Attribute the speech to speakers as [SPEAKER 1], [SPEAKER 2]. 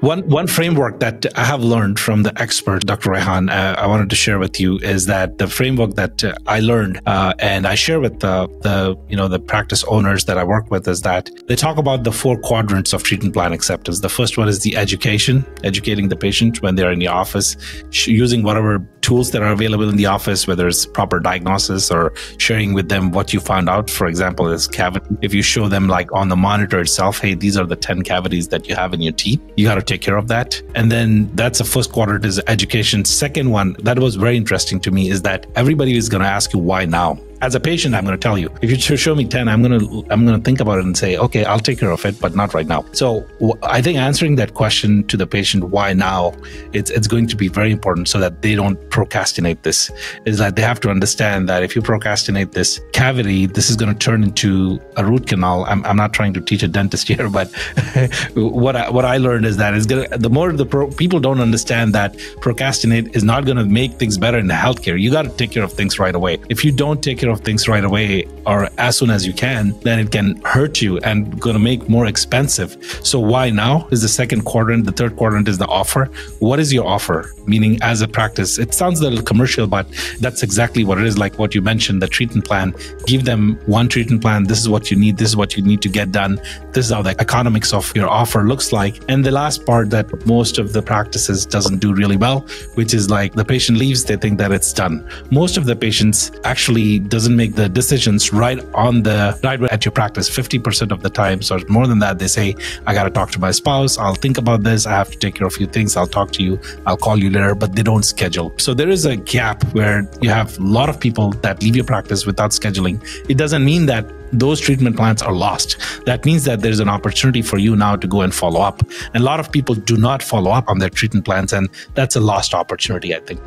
[SPEAKER 1] One framework that I have learned from the expert, Dr. Rehan, I wanted to share with you is that the framework that I learned and I share with the practice owners that I work with is that they talk about the 4 quadrants of treatment plan acceptance. The first one is the educating the patient when they're in the office, using whatever tools that are available in the office, whether it's proper diagnosis or sharing with them what you found out. For example, is cavity. If you show them like on the monitor itself, hey, these are the 10 cavities that you have in your teeth, you got to take care of that. And then that's the first quadrant is education. Second one, that was very interesting to me, is that everybody is going to ask you why now. As a patient, I'm going to tell you, if you show me 10, I'm going to think about it and say, okay, I'll take care of it, but not right now. So I think answering that question to the patient, why now, it's going to be very important so that they don't procrastinate this. Is that they have to understand that if you procrastinate this cavity, this is going to turn into a root canal. I'm not trying to teach a dentist here, but what I learned is that the more people don't understand that procrastinate is not going to make things better in the healthcare. You got to take care of things right away. If you don't take care of things right away or as soon as you can, then it can hurt you and going to make more expensive. So why now is the second quadrant. The third quadrant is the offer. What is your offer? Meaning as a practice, it sounds a little commercial, but that's exactly what it is. Like what you mentioned, the treatment plan, give them one treatment plan. This is what you need. This is what you need to get done. This is how the economics of your offer looks like. And the last part that most of the practices doesn't do really well, which is like the patient leaves, they think that it's done. Most of the patients actually doesn't make the decisions right at your practice. 50% of the times or more than that, they say, I got to talk to my spouse. I'll think about this. I have to take care of a few things. I'll talk to you. I'll call you later, but they don't schedule. So there is a gap where you have a lot of people that leave your practice without scheduling. It doesn't mean that those treatment plans are lost. That means that there's an opportunity for you now to go and follow up. And a lot of people do not follow up on their treatment plans, and that's a lost opportunity, I think.